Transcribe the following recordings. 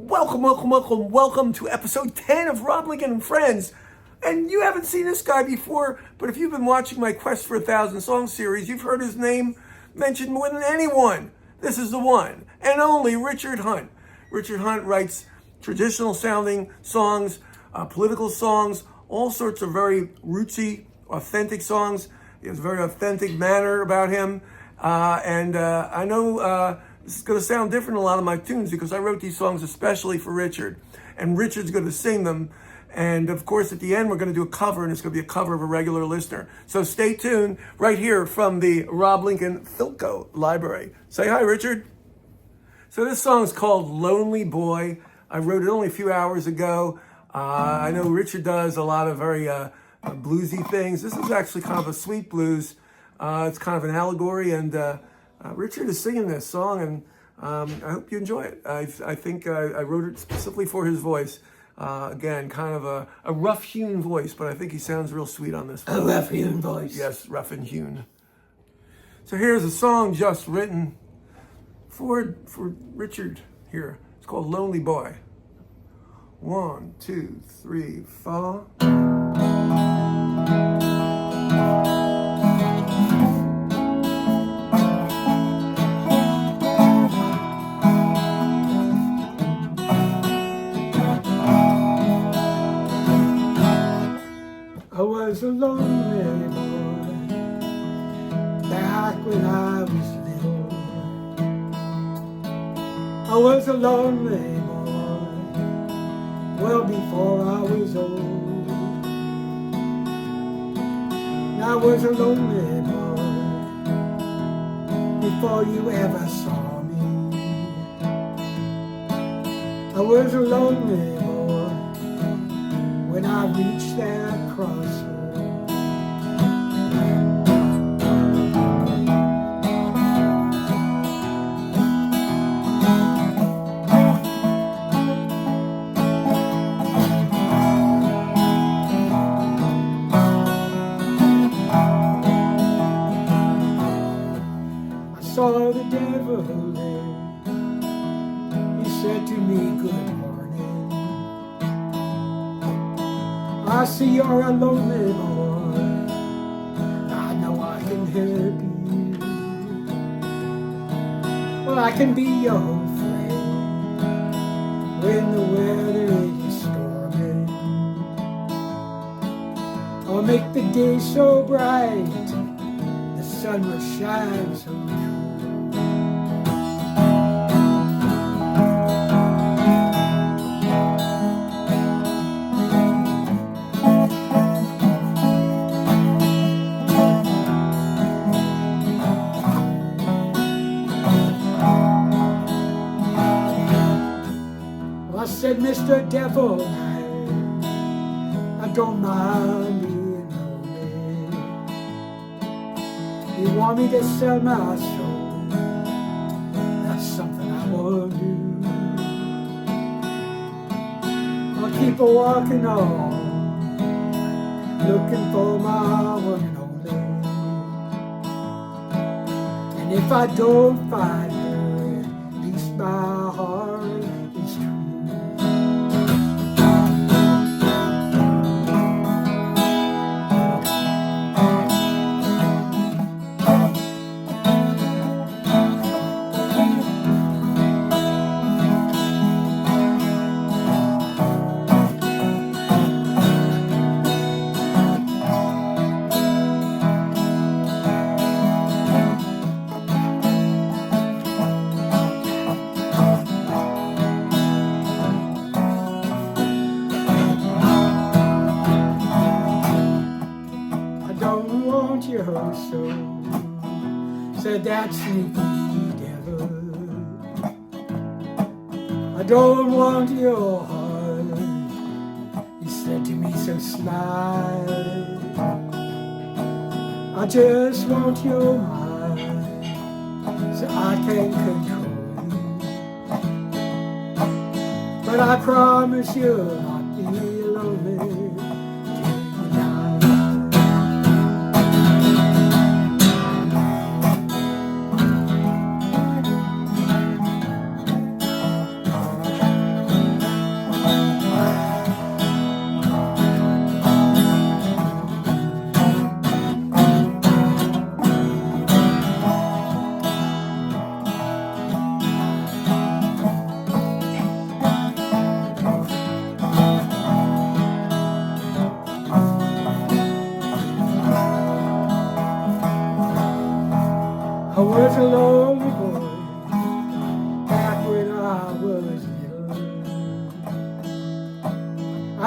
welcome to episode 10 of Rob Lincoln and Friends. And you haven't seen this guy before, but if you've been watching my Quest for 1,000 Songs series, you've heard his name mentioned more than anyone. This is the one and only Richard Hunt. Richard Hunt writes traditional sounding songs, political songs, all sorts of very rootsy, authentic songs. He has a very authentic manner about him. I know this is going to sound different in a lot of my tunes because I wrote these songs especially for Richard. And Richard's going to sing them. And of course, at the end, we're going to do a cover, and it's going to be a cover of a regular listener. So stay tuned right here from the Rob Lincoln Philco Library. Say hi, Richard. So this song is called Lonely Boy. I wrote it only a few hours ago. I know Richard does a lot of very bluesy things. This is actually kind of a sweet blues. It's kind of an allegory, and Richard is singing this song, and I hope you enjoy it. I think I wrote it specifically for his voice. Again, kind of a rough-hewn voice, but I think he sounds real sweet on this one. A rough-hewn voice. Yes, rough and hewn. So here's a song just written for Richard here. It's called Lonely Boy. 1, 2, 3, 4. I was a lonely boy back when I was little. I was a lonely boy well before I was old. I was a lonely boy before you ever saw me. I was a lonely boy when I reached that crossroad. I saw the devil there. He said to me, "Good morning. I see you're a lonely boy. I know I can help you. Well, I can be your friend when the weather is stormy. I'll make the day so bright, the sun will shine so true." I said, "Mr. Devil, I don't mind being lonely. You want me to sell my soul? That's something I will do. I'll keep walking on, looking for my one and only. And if I don't find her, at least my heart is true." Your soul, said that sneaky devil. I don't want your heart, he said to me so sly. I just want your mind, so I can control you. But I promise you'll not be lonely.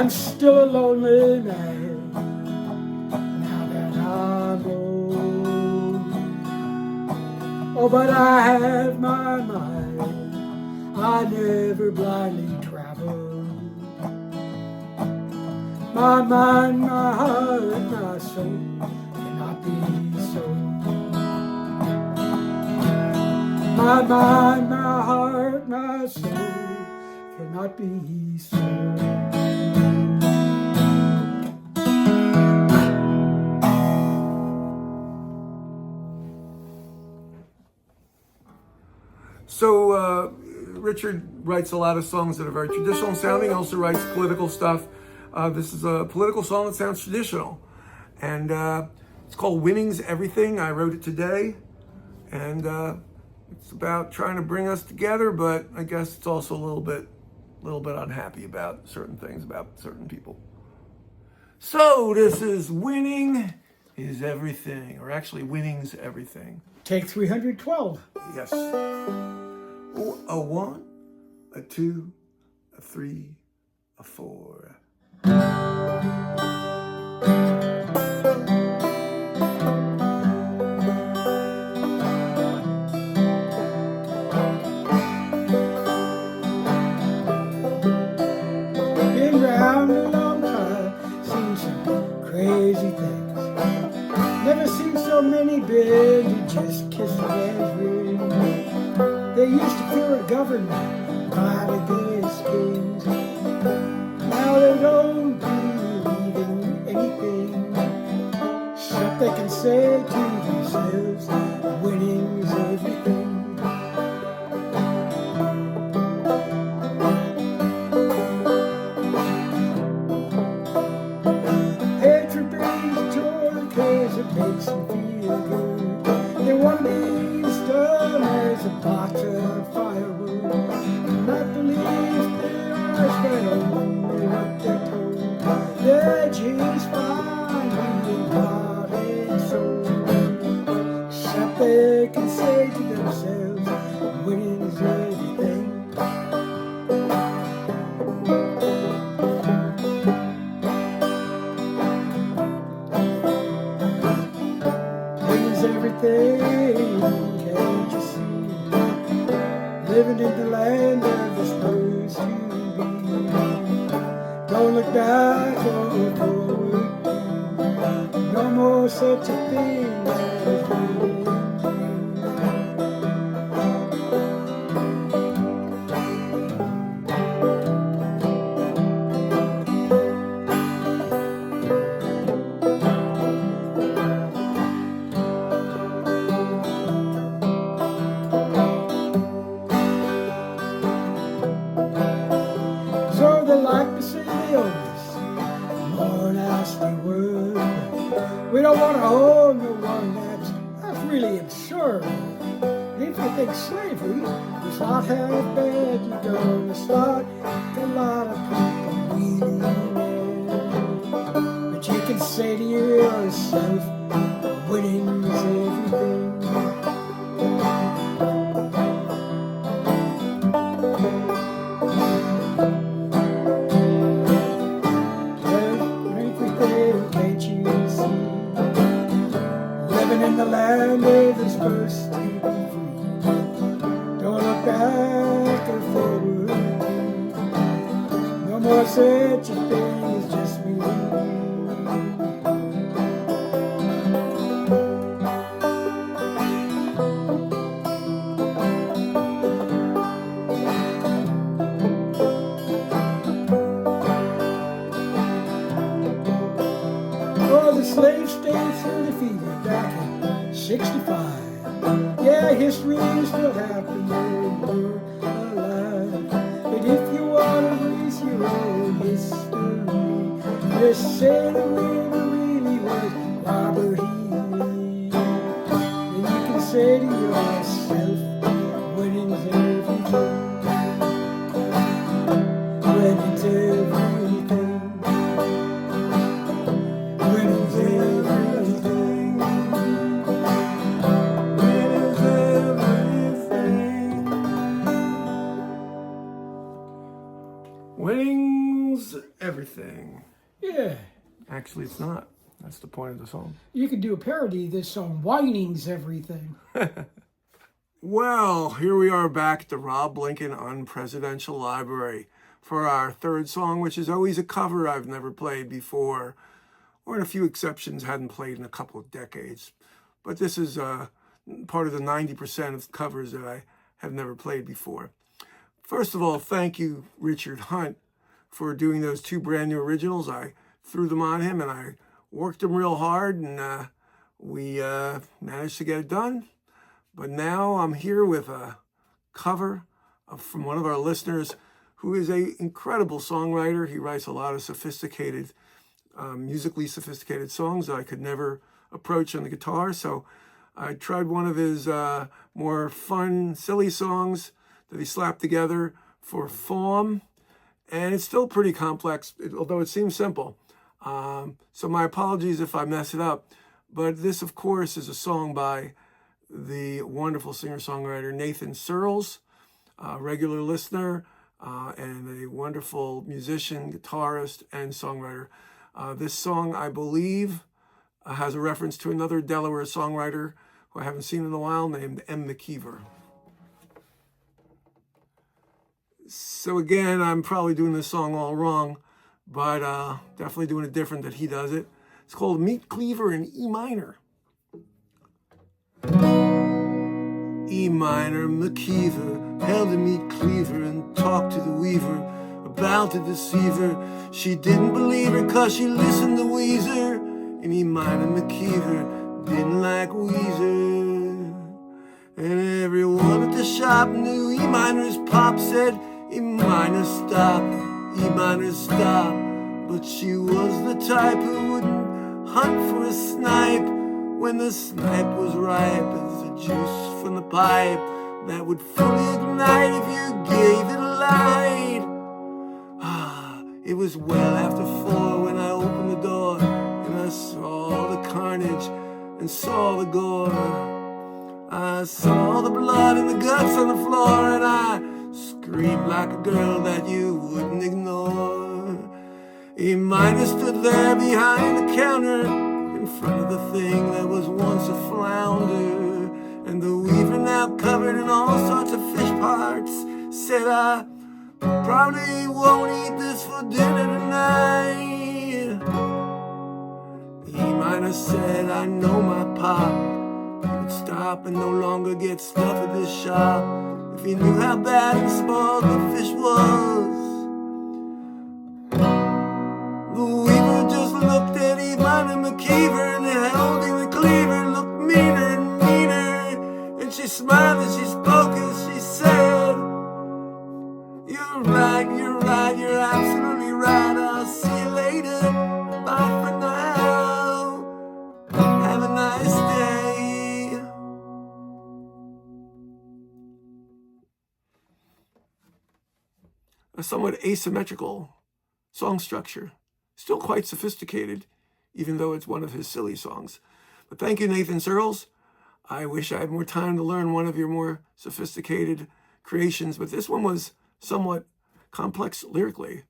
I'm still a lonely man now that I'm old. Oh, but I have my mind, I never blindly travel. My mind, my heart, my soul cannot be sold. My mind, my heart, my soul cannot be sold. So Richard writes a lot of songs that are very traditional sounding. He also writes political stuff. This is a political song that sounds traditional. And it's called Winning's Everything. I wrote it today. And it's about trying to bring us together, but I guess it's also a little bit unhappy about certain things, about certain people. So this is Winning is Everything, or actually Winning's Everything. Take 312. Yes. A 1, a 2, a 3, a 4. Been round a long time, seen some crazy things. Never seen so many bend to just kiss a man's ring. They used to fear a government, fight against kings. Now they don't believe in anything except they can say to themselves, winning's everything. Hatred brings joy cause it makes them feel good. They want to be stone as a pot of firewood. Not believe their eyes but only what they're told. They're just fine with heart and soul. Except they can say to themselves, winning's everything. Winning's everything, can't you see? Living in the land of the supposed to be. Don't look back or forward. No more such a thing as winning. So they like to say the oldest, more nasty word. We don't want to hold no one that's really absurd. And if you think slavery is not half bad, you're gonna start a lot of people really mad. But you can say to yourself, winning's everything. Can't you see? Living in the land of the supposed to be free. Don't look back or forward. No more such a thing as just me. Oh, the slave states were defeated back in 65. Yeah, history still happened when we're alive. But if you want to erase your own history, just say the winner really was Robert E. Lee. And you can say to yourself, winning's everything. Winning's everything. Winning's everything. Winning's everything. Winning songs everything. Yeah. Actually, it's not. That's the point of the song. You could do a parody of this song, Whining's Everything. Well, here we are back at the Rob Lincoln Unpresidential Library for our third song, which is always a cover I've never played before, or in a few exceptions, hadn't played in a couple of decades. But this is part of the 90% of covers that I have never played before. First of all, thank you, Richard Hunt, for doing those two brand new originals. I threw them on him and I worked them real hard, and we managed to get it done. But now I'm here with a cover from one of our listeners who is an incredible songwriter. He writes a lot of sophisticated, musically sophisticated songs that I could never approach on the guitar. So I tried one of his more fun, silly songs that he slapped together for form. And it's still pretty complex, although it seems simple. So my apologies if I mess it up. But this, of course, is a song by the wonderful singer-songwriter Nathan Surles, a regular listener and a wonderful musician, guitarist, and songwriter. This song, I believe, has a reference to another Delaware songwriter who I haven't seen in a while, named M. McKeever. So again, I'm probably doing this song all wrong, but definitely doing it different that he does it. It's called Meat Cleaver in E minor. E minor, McKeever held a meat cleaver and talked to the weaver about to deceive her. She didn't believe her 'cause she listened to Weezer. And E minor, McKeever didn't like Weezer. And everyone at the shop knew E minor's pop said, E minor stop, E minor stop. But she was the type who wouldn't hunt for a snipe when the snipe was ripe as the juice from the pipe that would fully ignite if you gave it a light. It was well after 4 when I opened the door and I saw the carnage and saw the gore. I saw the blood and the guts on the floor, and I screamed like a girl that you wouldn't ignore. E minor stood there behind the counter in front of the thing that was once a flounder, and the weaver, now covered in all sorts of fish parts, said, I probably won't eat this for dinner tonight. E minor said, I know my pop, he would stop and no longer get stuff at this shop if he knew how bad and small the fish was. The weaver just looked at E minor McKeever, and the holding the cleaver looked meaner and meaner. And she smiled as she spoke as she said, you're right, you're absolutely right. I'll see you later. Bye for now. Have a nice day. A somewhat asymmetrical song structure. Still quite sophisticated, even though it's one of his silly songs. But thank you, Nathan Surles. I wish I had more time to learn one of your more sophisticated creations, but this one was somewhat complex lyrically,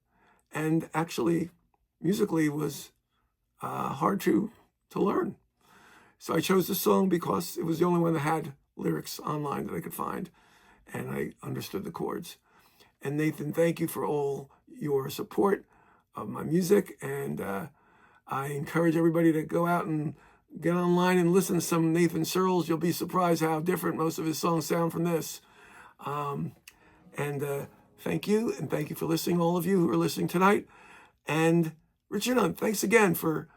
and actually musically was hard to learn. So I chose this song because it was the only one that had lyrics online that I could find, and I understood the chords. And Nathan, thank you for all your support of my music, and I encourage everybody to go out and get online and listen to some Nathan Surles. You'll be surprised how different most of his songs sound from this. Thank you, and thank you for listening, all of you who are listening tonight. And Richard Hunt, thanks again for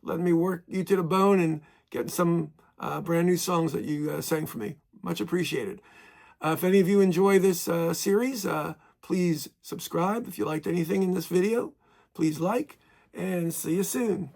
letting me work you to the bone and getting some brand new songs that you sang for me. Much appreciated. If any of you enjoy this series, please subscribe. If you liked anything in this video, please like, and see you soon.